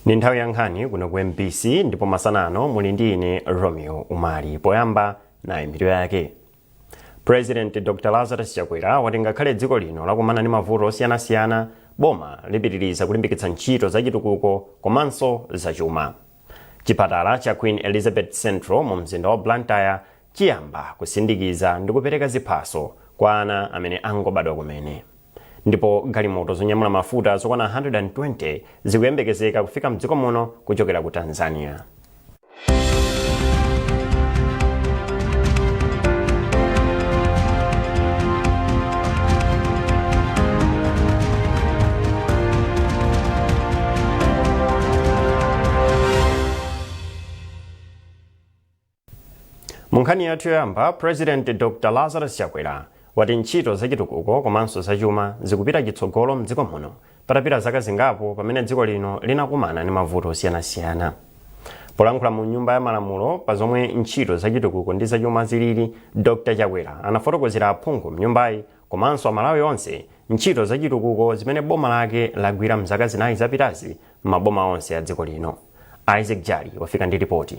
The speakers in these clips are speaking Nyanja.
Ni nthawi ya nkhani kuno ku MBC ndipo masanano muli ndi ine Romeo Umali. Poyamba nayi mitu yake. President Dr. Lazarus Chakwera wati ngakhale dziko lino lakumana ndi mavuto osiyanasiyana, boma lipitiriza kulimbikitsa ntchito za chitukuko komanso zachuma. Chipatala cha Queen Elizabeth Central mu mzinda wa Blantyre chiyamba kusindikiza ndi kupereka ziphaso kwa ana amene angobadwa kumene. Ndipo galimoto zonyamula mafuta zokwana 120 zikuyembekezeka kufika mdziko muno kuchokera ku Tanzania. Munkhani yathu yoyamba, President Dr. Lazarus Chakwera wati ntchito za chitukuko komanso zachuma zikupita chitsogolo mdziko muno patapita zaka zingapo pamene dziko lino linakumana ndi mavuto osiyanasiyana. Polankhula mu nyumba ya malamulo pa zomwe ntchito za chitukuko ndi zachuma zilili, Dr. Chakwera anafotokozera aphungu mnyumbayi komanso amalawi onse ntchito za chitukuko zimene boma lake lagwira mzaka zinayi zapitazi m'maboma onse a dziko lino. Isaac Jali wafika ndi ripoti.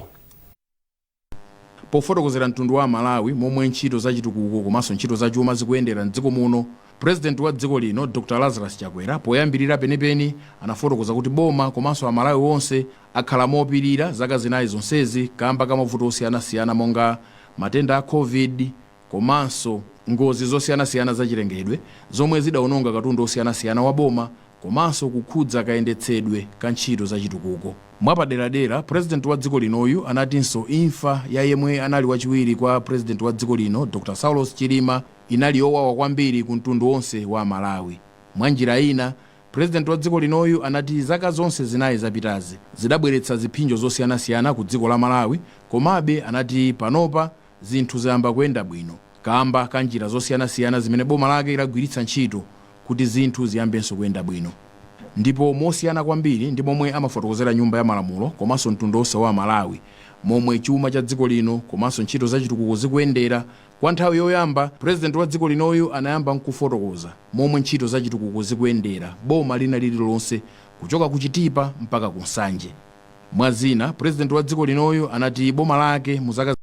Pofotokozera mtundu wa Malawi momwe ntchito za chitukuko komanso ntchito za chuma zikuyendera mdziko muno, President wa dziko lino Dr. Lazarus Chakwera poyambirira penipeni anafotokoza kuti boma komanso amalawi onse akhala mopirira zaka zinayi zonsezi kamba ka mavuto osiyanasiyana monga matenda a COVID komanso ngozi zosiyanasiyana za chilengedwe zomwe zidawononga katundu osiyanasiyana wa boma komanso kukhudza kayendetsedwe ka ntchito za chitukuko. Mwapaderadera, President wa dziko linoyu anatinso imfa ya yemwe anali wachiwiri kwa President wa dziko lino Dr. Saulos Chilima inali yowawa kwambiri ku mtundu wonse wa Malawi. Mwanjira ina, President wa dziko linoyu anati zaka zonse zinayi zapitazi zidabweretsa ziphinjo zosiyanasiyana ku dziko la Malawi, komabe anati panopa zinthu zayamba kuyenda bwino kamba ka njira zosiyanasiyana zimene boma lake lagwiritsa ntchito kuti zinthu ziyambenso kuyenda bwino. Ndipo mosiyana kwambiri ndi momwe amafotokozera nyumba ya malamulo komanso mtundu wonse wa Malawi momwe chuma cha dziko lino komanso ntchito za chitukuko zikuyendera. Kwa nthawi yoyamba, President wa dziko linoyu anayamba nkufotokoza momwe ntchito za chitukuko zikuyendera boma lina lililonse kuchoka ku Chitipa mpaka ku Nsanje. Mwazina, President wa dziko linoyu anati boma lake muzaka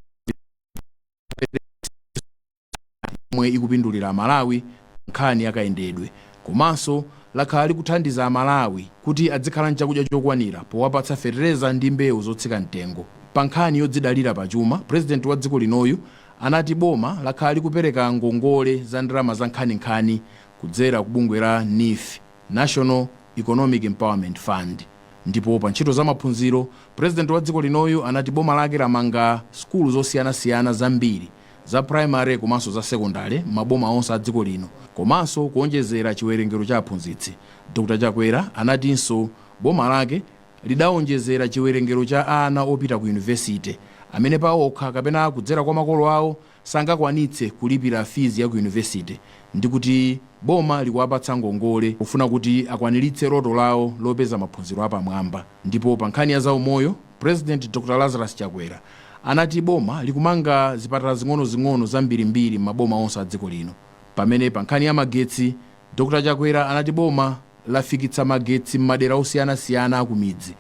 momwe ikupindulira Malawi nkhani yakayendedwe komanso lakhala likuthandiza Malawi kuti adzikhala nchakudya chokwanira powapatsa fertilizer ndi mbewu zotsika mtengo. Pa nkhani yodzidalira pa chuma, President wa dziko linoyu anati boma lakhala likupereka ngongole za ndalama za nkhaninkhani kudzera ku bungwe la NIF, National Economic Empowerment Fund. Ndipo pa ntchito za maphunziro, President wa dziko linoyu anati boma lake lamanga skulu zosiyanasiyana zambiri za primary komanso za secondary maboma onse a dziko lino komanso kuonjezera chiwerengero cha aphunzitsi. Dr. Chakwera anatinso boma lake lidawonjezera chiwerengero cha ana opita ku university amene paokha kapena kudzera kwa makolo awo sangakwanitse kulipira fees ya ku university, ndi kuti boma likuwapatsa ngongole kufuna kuti akwaniritse loto lawo lopeza maphunziro apamwamba. Ndipo pa nkhani ya zaumoyo, President Dr. Lazarus Chakwera anati boma likumanga zipatala zing'ono zambirimbiri maboma onse a dziko lino. Pamene pa nkhani ya magetsi, Dr. Chakwera anati boma lafikitsa magetsi m'madera osiyanasiyana a ku midzi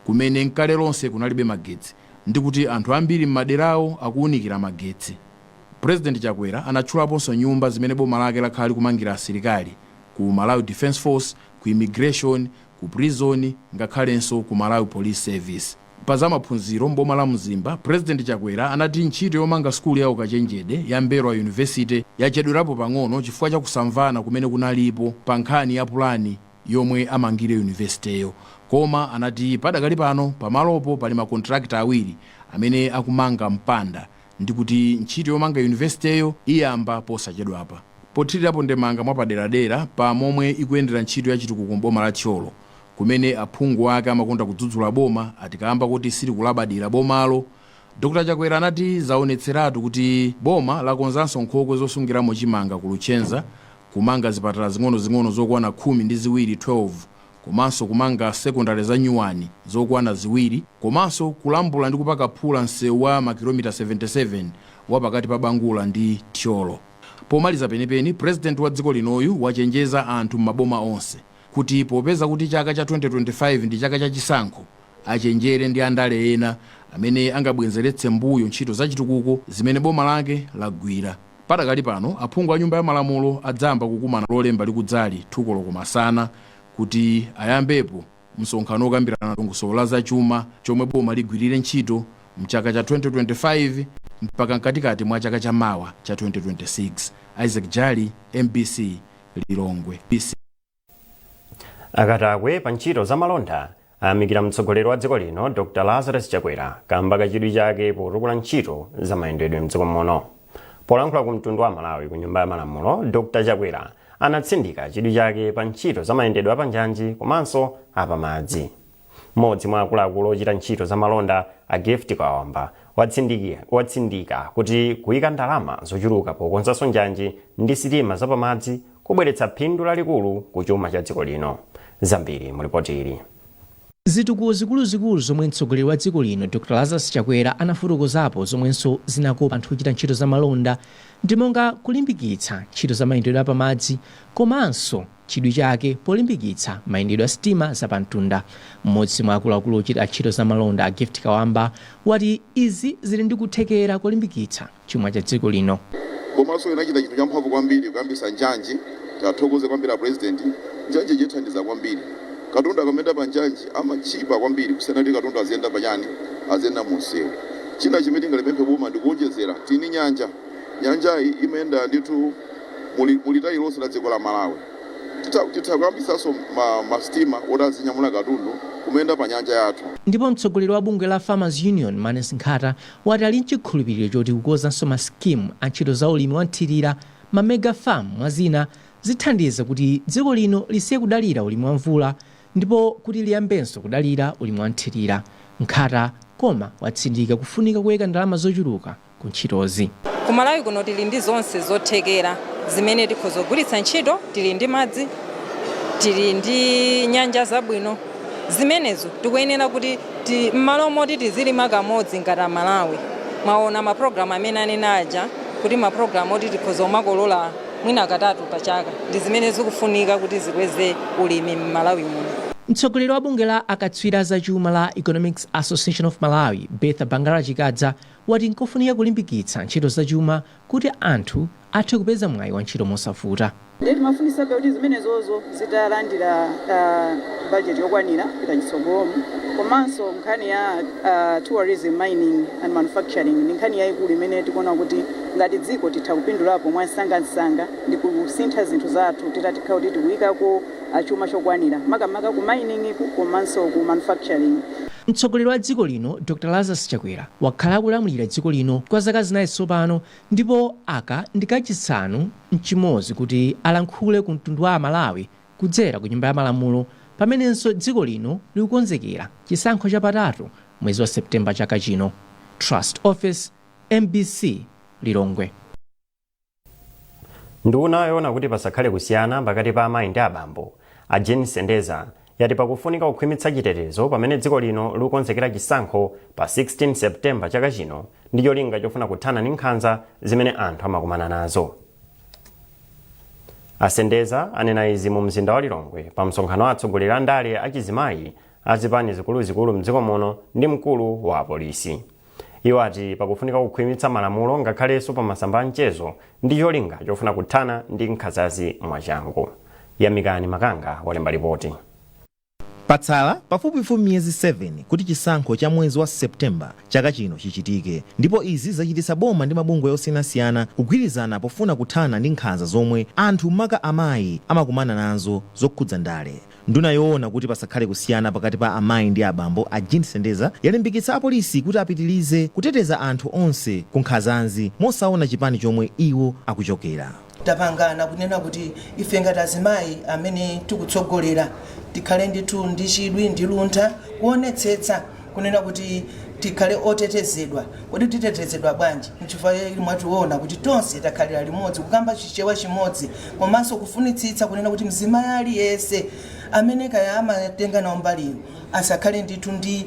kumene nkale lonse kunalibe magetsi, ndi kuti anthu ambiri m'maderawo akuwunikira magetsi. President Chakwera anatchulaponso nyumba zimene boma lake lakhala likumangira asilikali ku Malawi Defense Force, ku immigration, ku prison ngakhalenso ku Malawi Police Service. Pa za maphunziro mboma la Mzimba, President Chakwera anati ntchito yomanga skulu ya ukachenjede ya Mberwa University yachedwerapo pang'ono chifukwa cha kusamvana kumene kunalipo pa nkhani ya pulani yomwe amangire universityyo. Koma anati padakali pano pamalopo pali makontrakta awiri amene akumanga mpanda, ndi kuti ntchito yomanga universityyo iyamba posachedwapa. Pothirirapo ndemanga mwapaderadera pa momwe ikuyendera ntchito ya chitukuko mboma la Tcholo kumene aphungu ake amakonda kudzudzula boma atikamba kuti sili kulabadira bomalo, Dr. Chakwera anati zaonetseratu kuti boma lakonzanso nkhokwe zosungiramo chimanga ku Luchenza, kumanga zipatala zing'ono zokwana 12 komanso kumanga secondary za Nyuwani zokwana 2, komanso kulambula ndi kupaka phula msewu wa makilomita 77 wapakati pa Bangula ndi Tcholo. Pomaliza penipeni, President wa dziko linoyu wachenjeza anthu m'maboma onse kuti popeza kuti chaka cha 2025 ndi chaka cha chisankho achenjere ndi andale ena amene angabwenzeretse mbuyo ntchito zachitukuko zimene boma lake lagwira. Patakali pano aphungu a nyumba ya malamulo adzamba kukumana lolemba likudzali 2 koloko masana kuti ayambepo msonkhano okambirana dongosolo la zachuma chomwe boma ligwirire ntchito mchaka cha 2025 mpaka mkatikati mwa chaka cha mawa cha 2026. Isaac Jali, MBC Lilongwe. Akatakwe pa ntchito za malonda ayamikira mtsogoleri wa dziko lino Dr. Lazarus Chakwera kamba kachidwi chake potukula ntchito za mayendedwe mdziko muno. Polankhula ku mtundu wa Malawi ku nyumba ya malamulo, Dr. Chakwera anatsindika chidwi chake pa ntchito za mayendedwe apanjanji komanso apamadzi. Mmodzi mwa akuluakulu ochita ntchito za malonda a Gift Kawamba watsindika kuti kuyika ndalama zochuluka pokonzanso njanji ndi sitima zapamadzi kubweretsa phindu lalikulu ku chuma cha dziko lino. Zambiri mu ripoti ili. Zitukuko zikuluzikulu zomwe mtsogoleri wa dziko lino Dr. Lazarus Chakwera anafotokozapo zomwenso zinakopa anthu ochita ntchito za malonda ndi monga kulimbikitsa ntchito za mayendedwe apamadzi komanso chidwi chake polimbikitsa mayendedwe a sitima zapamtunda. Mmodzi mwa akuluakulu ochita ntchito za malonda a Gift Kawamba wati izi zili ndi kuthekera kulimbikitsa chuma cha dziko lino. Komanso inachita chinthu champhamvu kwambiri kuyambisa njanji, tathokoze kwambiri president. Njanji chithandiza kwambiri. Katundu akamenda pa njanji amachipa kwambiri kusiyana ndi katundu aziyenda panyani aziyenda munsewu. China chimene ngalepemphe boma ndikuonjezera tini nyanja iyi imayenda ndithu mulitayi lonse la dziko la Malawi. Titakuyambisanso masitima otazinyamula katundu kumenda pa nyanja yathu. Ndipo mtsogoleri wa bungwe la Farmers Union Manes Nkhata wati ali nchikhulupiriro choti kukozanso maskimu a ntchito za ulimi wanthirira ma mega farm mwazina zithandiza kuti dziko lino lisiye kudalira ulimi wa mvula ndipo kuti liyambenso kudalira ulimi wanthirira. Nkhata koma watsindika kufunika kuyika ndalama zochuluka ku ntchitozi. Ku Malawi kuno tili ndi zonse zothekera zimene tikhoza kugwiritsa ntchito, tili ndi madzi, tili ndi nyanja zabwino. Zimenezo tikuyenera kuti m'malo moti tizilima kamodzi ngati Malawi. Mwaona maprogramu amene anenaja kuti maprogramu oti tikhoza kumakolola mwina katatu pa chaka ndi zimene zikufunika kuti zikweze ulimi m'Malawi muno. Mtsogoleri wa bungwe la akatswiri za chuma la Economics Association of Malawi, Betha Bangala Chikadza, wati nkofunika kulimbikitsa ntchito za chuma kuti anthu athe kupeza mwayi wa ntchito mosavuta. Ndeti mafunisa kuti zimenezozo zitalandira budget yokwanira kuti chitsogolo komanso nkhani ya tourism, mining and manufacturing ndi nkhani yayikulu imene tikuona kuti ngati dziko titha kupindulapo mwasangasanga ndi kusintha zinthu zathu titatikha kuti tikuyikako chuma chokwanira makamaka ku mining komanso ku manufacturing. Mtsogoleri wa dziko lino Dr. Lazarus Chakwera wakhala akulamulira dziko lino kwa zaka zinayi tsopano ndipo aka ndi kachisanu mchimodzi kuti alankhule ku mtundu wa Malawi kudzera ku nyumba ya malamulo pamenenso dziko lino likukonzekera chisankho chapatatu mwezi wa Septemba chaka chino. Trust Office, MBC Lilongwe. Nduna yoona kuti pasakhale kusiyana pakati pa amayi ndi abambo a Jane Sendeza yati pakufunika kukhwimitsa chitetezo pamene dziko lino likukonzekera chisankho pa 16 Septemba chaka chino ndi cholinga chofuna kuthana ndi nkhanza zimene anthu amakumana nazo. Asendeza anena izi mu mzinda wa Lilongwe pa msonkhano wa atsogoleri a ndale achizimayi azipani zikuluzikulu mdziko muno ndi mkulu wa polisi. Iwo ati pakufunika kukhwimitsa malamulo ngakhalenso pa masamba a mchezo ndi cholinga chofuna kuthana ndi nkhanzazi mwachangu. Yamikani Makanga walemba ripoti. Patsala pafupifupi miyezi 7 kuti chisankho cha mwezi wa Septemba chaka chino chichitike, ndipo izi zachititsa boma ndi mabungwe osiyanasiyana kugwirizana pofuna kuthana ndi nkhanza zomwe anthu maka amayi amakumana nazo zokhudza ndale. Nduna yoona kuti pasakhale kusiyana pakati pa amayi ndi abambo a Jane Sendeza yalimbikitsa apolisi kuti apitilize kuteteza anthu onse ku nkhanzazi mosaona chipani chomwe iwo akuchokera. Tapangana kunena kuti ife ngati azimayi amene tikutsogolera tikhale ndithu ndi chidwi ndi luntha kuonetsetsa kunena kuti tikhale otetezedwa. Kuti titetezedwa bwanji? Nchifukwa mwationa kuti tonse takhalira limodzi kukamba chichewa chimodzi komanso kufunitsitsa kunena kuti mzimayi aliyense amene kaya amatenga nawo mbaliyo asakhale ndithu ndi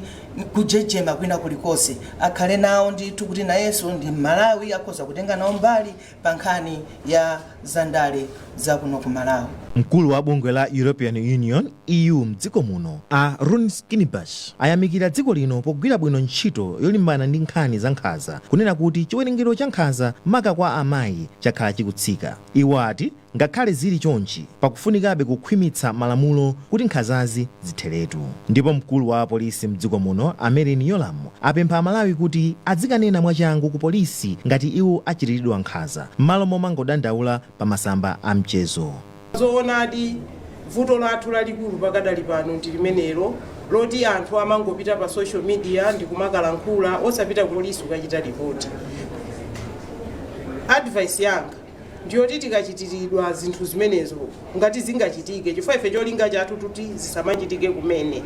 kujejema kwina kulikonse, akhale nawo ndithu kuti nayenso ndi Malawi akhoza kutenga nawo mbali pa nkhani ya zandale za kuno ku Malawi. Mkulu wa bungwe la European Union EU mdziko muno a Rune Skinnibash ayamikira dziko lino pogwira bwino ntchito yolimbana ndi nkhani za nkhanza, kunena kuti chiwerengero cha nkhanza maka kwa amayi chakhala chikutsika. Iwo ati ngakhale zili chonchi pakufunikabe kukhwimitsa malamulo kuti nkhanzazi zitheretu. Ndipo mkulu wa polisi mdziko muno Amerin Yolam apempha Malawi kuti adzikanena mwachangu ku polisi ngati iwo achitiridwa nkhanza, m'malo momangodandaula pa masamba a mchezo. Zoonadi vuto lathu lalikulu pakadali pano ndi limenelo loti anthu amangopita pa social media ndi kumakalankhula osapita ku polisi ukachita ripoti. Advice yanga ndiyoti tikachitiridwa zinthu zimenezo ngati zingachitike, chifukwa ife cholinga chathu kuti zisamachitike kumene.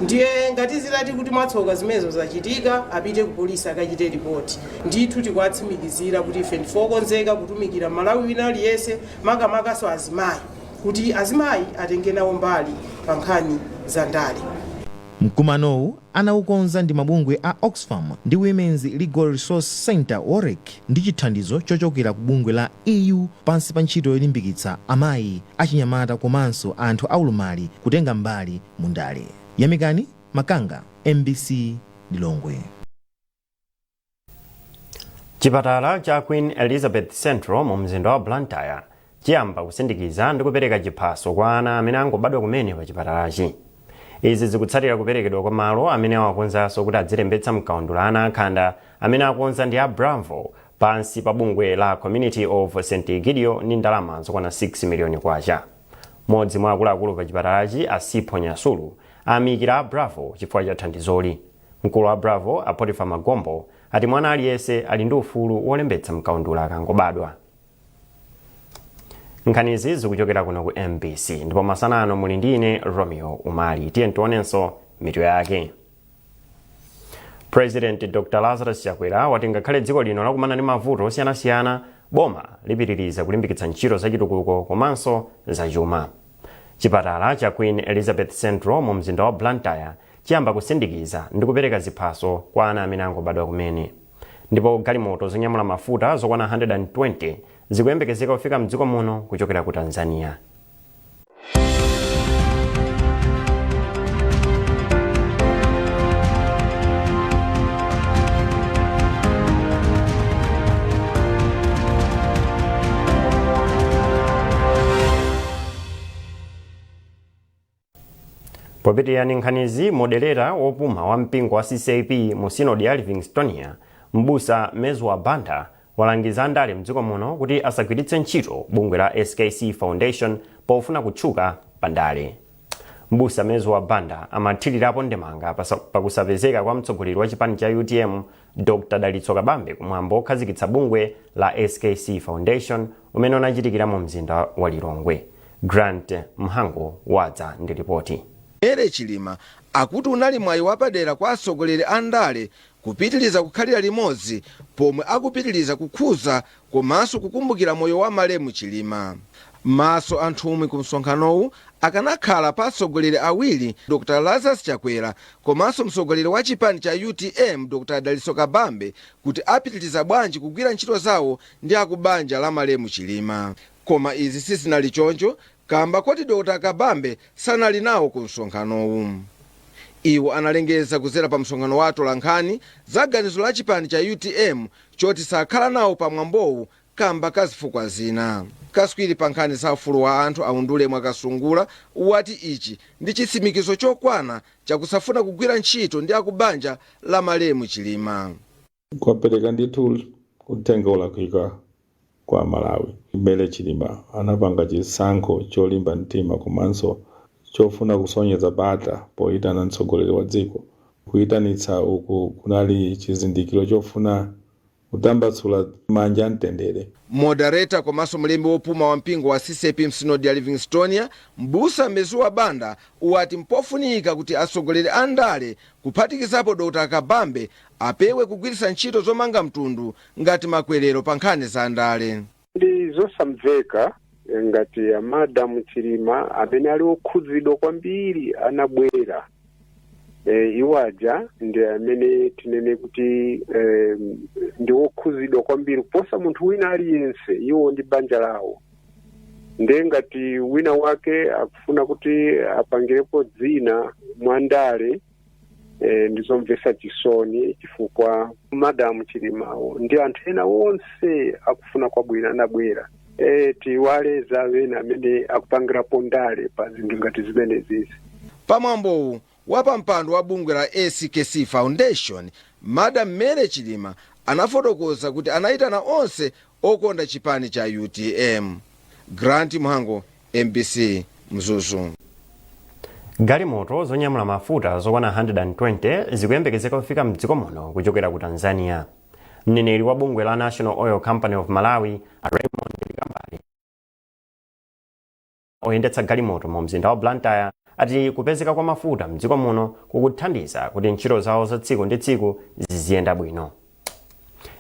Ndiye ngati zilati kuti mwatsoka zimenezo zachitika apite ku polisi akachite ripoti. Ndithu tikwatsimikizira kuti ife ndifokonzeka kutumikira Malawi wina aliyense, makamakaso azimayi, kuti azimayi atenge nawo mbali pa nkhani za ndale. Mkumanowu anaukonza ndi mabungwe a Oxfam ndi Women's Legal Resource Center WOREC ndi chithandizo chochokera ku bungwe la EU pansi pa ntchito yolimbikitsa amayi achinyamata komanso anthu aulumali kutenga mbali mu ndale. Yamikani Makanga, MBC Lilongwe. Chipatala cha Queen Elizabeth Central mu mzinda wa Blantyre chiyamba kusindikiza ndi kupereka chiphaso kwa ana amene angobadwa kumene pa chipatalachi. Izi zikutsatira kuperekedwa kwa malo amene awakonzanso kuti adzilembetsa mkaundula ana akhanda amene akonza ndi a Bravo pansi pa bungwe la Community of St. Egidio ndi ndalama zokwana 6 miliyoni kwacha. Modzi mwa akuluakulu pa chipatalachi Asipho Nyasulu amikira a Bravo chifukwa cha thandizoli. Mkulu wa Bravo a Potiphar Magombo ati mwana aliyense ali ndi ufulu wolembetsa mkaundula akangobadwa. Nkhanizi zikuchokera kuno ku MBC ndipo masanano muli ndine Romeo Umali. Tiye ntionenso mitu yake. President Dr. Lazarus Chakwera wati ngakhale dziko lino lakumana ndi mavuto osiyanasiyana, boma lipitiriza kulimbikitsa ntchito zachitukuko komanso zachuma. Chipatala cha Queen Elizabeth Central mu mzinda wa Blantyre chiyamba kusindikiza ndi kupereka ziphaso kwa ana amene angobadwa kumene. Ndipo galimoto zonyamula mafuta zokwana 120 zikuyembekezeka kufika mdziko muno kuchokera ku Tanzania. Popitirira nkhanizi, modelera wopuma wa mpingo wa CCAP mu sinodi ya Livingstonia Mbusa Mezwa Banda walangiza ndale mdziko muno kuti asagwiritse ntchito bungwe la SKC Foundation pofuna kutchuka pandale. Mbusa Mezwa Banda amathirirapo ndemanga pakusapezeka kwa mtsogoleri wa chipani cha UTM Dr. Dalitso Kabambe kumwambo okhazikitsa bungwe la SKC Foundation umene unachitikira mu mzinda wa Lilongwe. Grant Mhango wadza ndi ripoti. Ere Chilima akuti unali mwayi wapadera kwa atsogoleri a ndale kupitiliza kukhalira limodzi pomwe akupitiliza kukhuza komanso kukumbukira moyo wa Malemu Chilima. Maso anthumwi ku msonkhanowu akanakhala pa atsogoleri awiri, Dr. Lazarus Chakwera komanso mtsogoleri wa chipani cha UTM Dr. Dalitso Kabambe, kuti apitiliza bwanji kugwira ntchito zawo ndi akubanja la Malemu Chilima. Koma izi sizinali choncho kamba kuti Dr. Kabambe sanali nawo ku msonkhanowu. Iwo analengeza kuzera pa msonkhano wa atolankhani za ganizo la chipani cha UTM choti sakhala nawo pa mwambowu kamba kazifukwa zina. Kaswiri pa nkhani za ufulu wa anthu aundule mwakasungula wati ichi ndi chitsimikizo chokwana chakusafuna kugwira ntchito ndi akubanja la Malemu Chilima. Kwapereka ndithu kutenga ulakwika kwa Malawi. Mbele Chilima anapanga chisankho cholimba mtima komanso chofuna kusonyeza bata poyitana mtsogoleri wa dziko. Kuyitanitsa uku kunali chizindikiro chofuna kutambatsula manja mtendere. Moderator komanso mlembi wopuma wa mpingo wa CCAP msinodi ya Livingstonia Mbusa Mezwa Banda uwati mpofunika kuti atsogoleri a ndale kuphatikizapo Dr. Kabambe apewe kugwiritsa ntchito zomanga mtundu ngati makwerero pa nkhani za ndale. Ndi zosamveka ngati Madamu Chilima amene ali okhudzidwa kwambiri anabwera iwaja ndi amene tinene kuti ndi wokhuzidwa kwambiri kuposa munthu wina aliyense. Iwo ndi banja lawo. Nde ngati wina wake akufuna kuti apangirepo dzina mwandale, ndizomvetsa chisoni chifukwa Madamu Chilimawo ndi anthu ena onse akufuna kwabwino anabwera. Tiwaleza wena amene akupangirapo ndale pa zinthu ngati zimenezi. pamwambowu wapampando wa bungwe la ACKC Foundation, Madam Mary Chilima anafotokoza kuti anayitana onse okonda chipani cha UTM. Grant Muhango, MBC Mzuzu. Galimoto zonyamula mafuta zokwana 120 zikuyembekezeka kufika mdziko muno kuchokera ku Tanzania. Mneneri wa bungwe la National Oil Company of Malawi, Raymond Likambale, oyendetsa galimoto mu mzinda wa Blantyre, ati kupezeka kwa mafuta mdziko muno kukuthandiza kuti ntchito zawo za tsiku ndi tsiku ziziyenda bwino.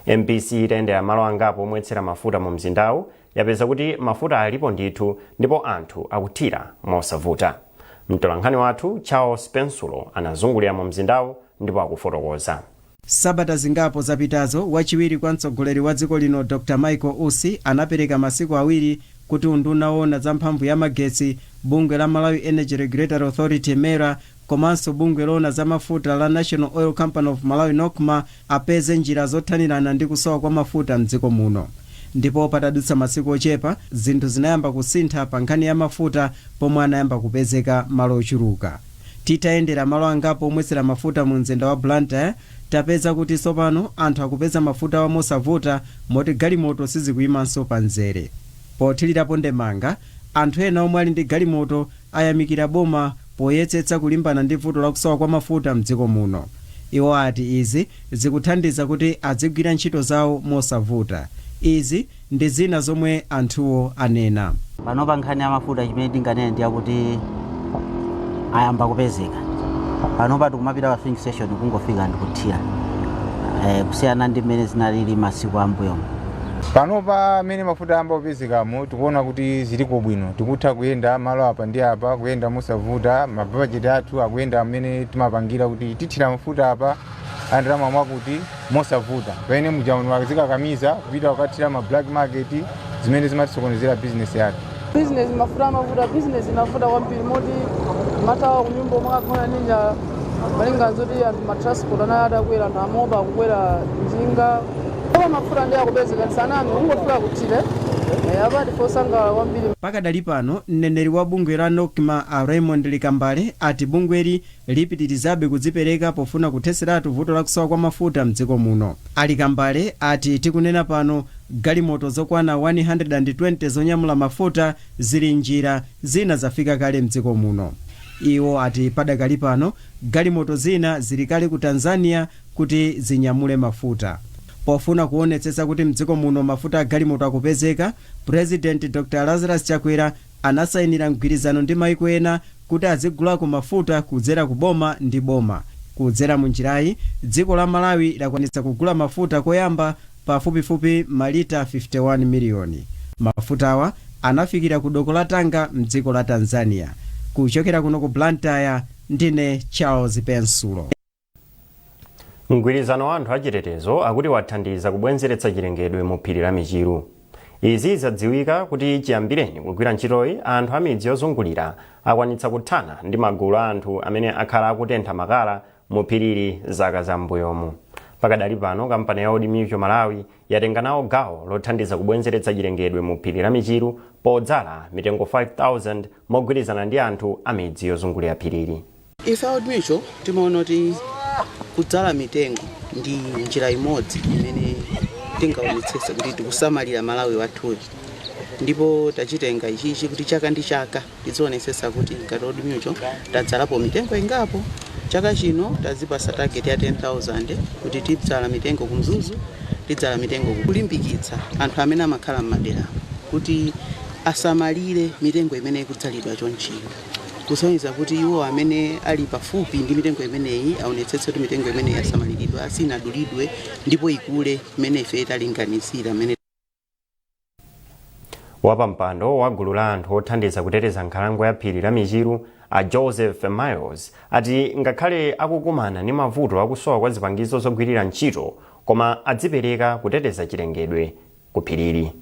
MPC itayendera malo angapo omwetsera mafuta mu mzindawu yapeza kuti mafuta alipo ndithu ndipo anthu akuthira mosavuta. Mtolankhani wathu Charles Pensulo anazungulira mu mzindawu ndipo akufotokoza. Sabata zingapo zapitazo wachiwiri kwa mtsogoleri wa dziko lino Dr. Michael Usi anapereka masiku awiri kuti unduna owona za mphamvu ya magetsi, bungwe la Malawi Energy Regulatory Authority MERA komanso bungwe lowona za mafuta la National Oil Company of Malawi NOCMA apeze njira zothanirana ndi kusowa kwa mafuta mdziko muno. Ndipo patadutsa masiku ochepa zinthu zinayamba kusintha pa nkhani ya mafuta pomwe anayamba kupezeka malo ochuluka. Titayendera malo angapo omwetsera mafuta mu mzinda wa Blantyre tapeza kuti tsopano anthu akupeza mafuta wa mosavuta moti galimoto sizikuyimanso pa nzere. Pothirirapo ndemanga, anthu ena omwe ali ndi galimoto ayamikira boma poyetsetsa kulimbana ndi vuto la kusowa kwa mafuta mdziko muno. Iwo ati izi zikuthandiza kuti adzigwira ntchito zawo mosavuta. Izi ndi zina zomwe anthuwo anena. Panopa nkhani ya mafuta chimene tinganene ndi akuti ayamba kupezeka. Panopa tikumapita pa filling station kungofika ndikuthira. Kusiyana ndi mmene zinalili masiku ambuyo. Panopa amene mafuta amba kupezekamo tikuona kuti ziliko bwino. Tikutha kuyenda malo apa ndi apa, kuyenda mosavuta, mabajeti athu akuyenda amene timapangira kuti tithira mafuta apa andalama mwakuti mosavuta. Pene mujamu wakazikakamiza kupita wakathira ma black market zimene zimatisokonezera business yathu. Business mafuta business inafuta kwambiri moti matawa kunyumba mwakakona ninja malinga nzoti anthu matransport anayata kwera anthu amoba kukwera njinga. Koma mafuta ndi akupezeka sanami ungofika kuthire abati fosanga kwambiri. Pakadali pano mneneri wa bungwe la NOCMA Raymond Likambale ati bungweli lipitirizabe kudzipereka pofuna kuthetseratu vuto la kusowa kwa mafuta mdziko muno. Likambale ati tikunena pano galimoto zokwana 120 zonyamula mafuta zili njira, zina zafika kale mdziko muno. Iwo ati padakali pano galimoto zina zili kale ku Tanzania kuti zinyamule mafuta. Pofuna kuonetsetsa kuti mdziko muno mafuta a galimoto akupezeka, President Dr. Lazarus Chakwera anasayinira mgwirizano ndi maiko ena kuti azigulako mafuta kudzera ku boma ndi boma. Kudzera mu njirayi, dziko la Malawi lakwanitsa kugula mafuta koyamba pafupifupi malita 51 miliyoni. Mafutawa anafikira ku doko la Tanga mdziko la Tanzania. Kuchokera kuno ku Blantyre, ndine Charles Pensulo. Mgwirizano wa anthu achitetezo akuti wathandiza kubwenzeretsa chilengedwe mu phiri la Michiru. Izi zadziwika kuti chiyambireni kugwira ntchitoyi anthu a midzi yozungulira akwanitsa kuthana ndi magulu a anthu amene akhala akutentha makala mu phirili zaka zambuyomu. Pakadali pano kampani ya Old Mutual Malawi yatenga nawo gawo lothandiza kubwenzeretsa chilengedwe mu phiri la Michiru podzala mitengo 5,000 mogwirizana ndi anthu a midzi yozungulira phirili. Ife Old Mutual timaona kuti kudzala mitengo ndi njira imodzi imene tingaonetsetsa kuti tikusamalira Malawi wathuyi. Ndipo tachitenga ichichi kuti chaka ndi chaka tizionetsetsa kuti ngati Old Mutual tadzalapo mitengo ingapo. Chaka chino tazipasa target ya 10,000 kuti tidzala mitengo kumzuzu, tidzala mitengo kulimbikitsa anthu amene amakhala m'madera kuti asamalire mitengo imene ikudzalidwa chonchino. Kusonyeza kuti iwo amene ali pafupi ndi mitengo imeneyi aonetsetse kuti mitengo imeneyi yasamaliridwa asinadulidwe ndipo ikule imene ife talinganizira. wapampando wa gulu la anthu othandiza kuteteza nkhalango ya phiri la michiru a Joseph Miles ati ngakhale akukumana ndi mavuto akusowa kwa zipangizo zogwirira ntchito koma adzipereka kuteteza chilengedwe ku phirili.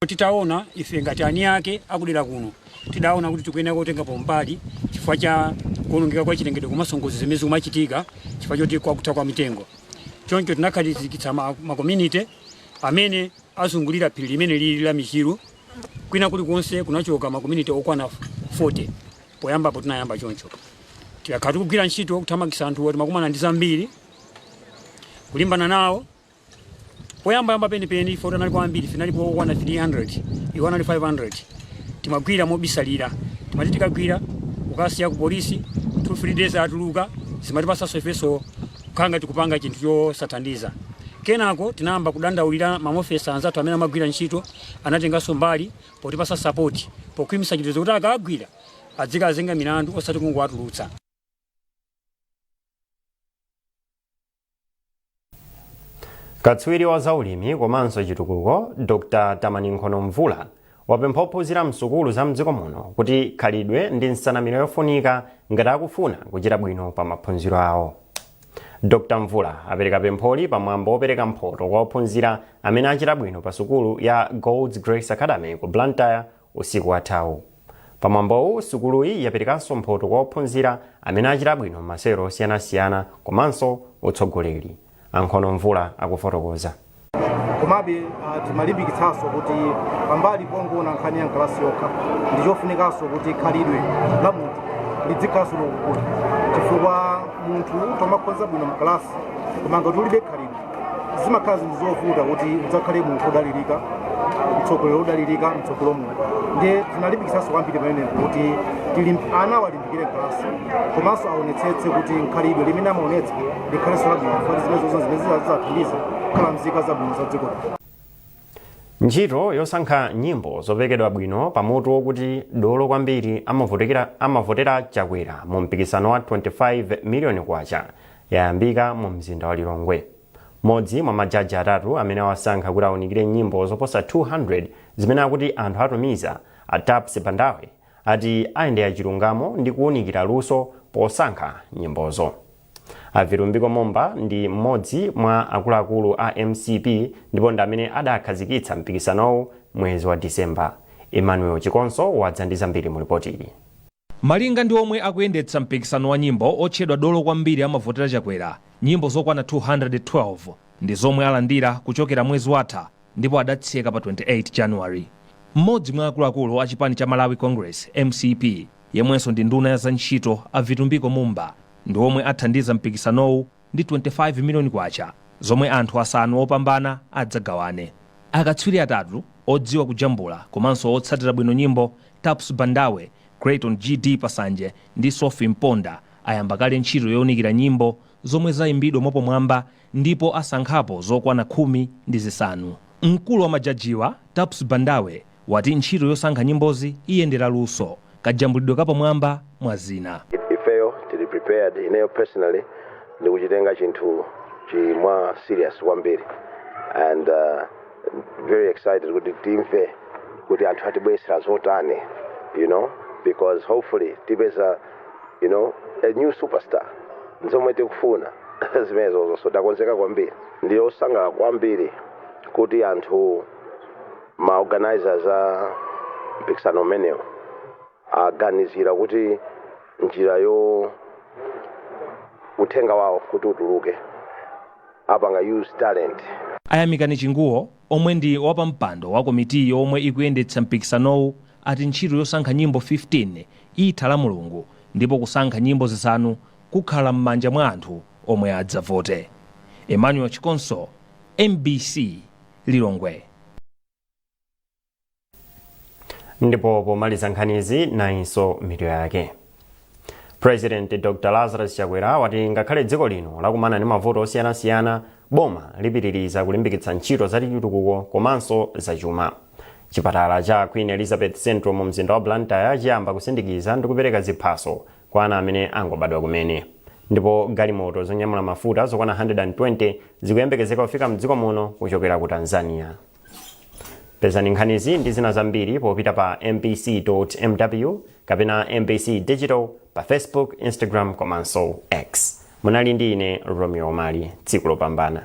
Titaona ife ngati ani yake akudera kuno tidaona kuti tikuyenera kutenga pombali chifukwa cha kuonongeka kwa chilengedwe komanso ngozi zimene zikumachitika chifukwa choti kwakutha kwa mitengo. Choncho tinakhazikitsa makomunity amene azungulira phiri limene lili la michiru kwina kulikonse kunachoka makomunity okwana 40 poyambapo tinayamba choncho. Tikakhala tikugwira ntchito kuthamangitsa anthu oti makumana ndi zambiri kulimbana nawo poyamba penipeni fota nali kwambiri finalipo okwana 300 iwana ali 500 timagwira mobisalira timati tikagwira ukasiya ku polisi 2-3 days atuluka zimatipasa ifeso kanga tikupanga chinthu chosathandiza. Kenako tinayamba kudandaulira mamofesa anzathu amene amagwira ntchito anatenganso mbali potipasa support pokhwimitsa chitetezo kuti akagwira adzikazenga milandu osati kungowatulutsa. Katswiri wa zaulimi komanso chitukuko Dr. Tamani Nkhono Mvula wapempha ophunzira msukulu za mdziko muno kuti khalidwe ndi nsanamiro yofunika ngati akufuna kuchita bwino pa maphunziro awo. Dr. Mvula apereka pempholi pamwambo opereka mphoto kwa ophunzira amene achita bwino pa sukulu ya God's Grace Academy ku Blantyre usiku wathawu. Pamwambowu sukuluyi yaperekanso mphoto kwa ophunzira amene achita bwino masewero osiyanasiyana komanso utsogoleri. Ankhono Mvula akufotokoza. Komabe timalimbikitsanso kuti pambali pongona nkhani ya nkalasi yokha ndichofunikanso kuti khalidwe la munthu lidzikhalanso lokukula chifukwa munthu tomakhonza bwino mkalasi koma ngati ulibe khalidwe zimakhala zinthu zovuta kuti udzakhale munthu odalirika mtsogoleri odalirika mtsogolo muno. Ndiye tinalimbikitsanso kwambiri pamene kuti ana walimbikire mkalasi komanso aonetsetse kuti nkhalidwe limene amaonetsa likhalenso labwino kuti zimene zidzathandiza kukhala mzika zabwino za dziko. Ntchito yosankha nyimbo zopekedwa bwino pamutu wokuti dolo kwambiri amavotera Chakwera mu mpikisano wa 25 miliyoni kwacha yayambika mu mzinda wa Lilongwe. Modzi mwa majaji atatu amene awasankha kuti awunikire nyimbo zoposa 200 zimene akuti anthu atumiza a Taps Bandawe ati ayendera chilungamo ndi kuwunikira luso posankha nyimbozo. Avirumbiko Momba ndi mmodzi mwa akuluakulu a MCP ndipo ndi amene adakhazikitsa mpikisanowu mwezi wa Disemba. Emmanuel Chikonso wadza ndi zambiri mu ripotili. Malinga ndi omwe akuyendetsa mpikisano wa nyimbo otchedwa dolo kwambiri amavotera Chakwera, nyimbo zokwana 212 ndi zomwe alandira kuchokera mwezi watha ndipo adatseka pa 28 January. Mmodzi mwa akuluakulu a chipani cha Malawi Congress MCP yemwenso ndi nduna ya za ntchito Avirumbiko Momba ndi omwe athandiza mpikisanowu ndi 25 miliyoni kwacha zomwe anthu asanu opambana adzagawane. Akatswiri atatu odziwa kujambula komanso otsatira bwino nyimbo Taps Bandawe, Creighton GD Pasanje ndi Sophie Mponda ayamba kale ntchito yowunikira nyimbo zomwe zayimbidwa mopamwamba ndipo asankhapo zokwana 15. Mkulu wa majajiwa Taps Bandawe wati ntchito yosankha nyimbozi iyendera luso kajambulidwe kapamwamba mwa zina. Ifeyo tili prepared ineyo personally ndikuchitenga chinthu chimwa serious kwambiri and very excited kuti timve kuti anthu atibwesera zotani, because hopefully tipeza a new superstar nzomwe tikufuna zimenezo so takonzeka kwambiri. Ndiyosangalala kwambiri kuti anthu ma-organizers a mpikisano umenewu aganizira kuti njira yo uthenga wawo kuti utuluke apanga use talent. Ayamikani Chinguwo omwe ndi wapampando wa komiti yomwe ikuyendetsa mpikisanowu ati ntchito yosankha nyimbo 15 itha la Mulungu ndipo kusankha nyimbo zisanu kukhala m'manja mwa anthu omwe adzavote. Emmanuel Chikonso, MBC, Lilongwe. Ndipo pomaliza nkhanizi nayinso mitu yake. President Dr. Lazarus Chakwera wati ngakhale dziko lino lakumana ndi mavuto osiyanasiyana, boma lipitiriza kulimbikitsa ntchito za chitukuko komanso zachuma. Chipatala cha Queen Elizabeth Central mu mzinda wa Blantyre chiyamba kusindikiza ndi kupereka ziphaso kwa ana amene angobadwa kumene. Ndipo galimoto zonyamula mafuta zokwana 120 zikuyembekezeka kufika mdziko muno kuchokera ku Tanzania. pezani nkhanizi ndi zina zambiri popita pa mpc.mw kapena MBC Digital pa Facebook, Instagram komanso X. Munali ndi ine Romeo Mali. Tsiku lopambana.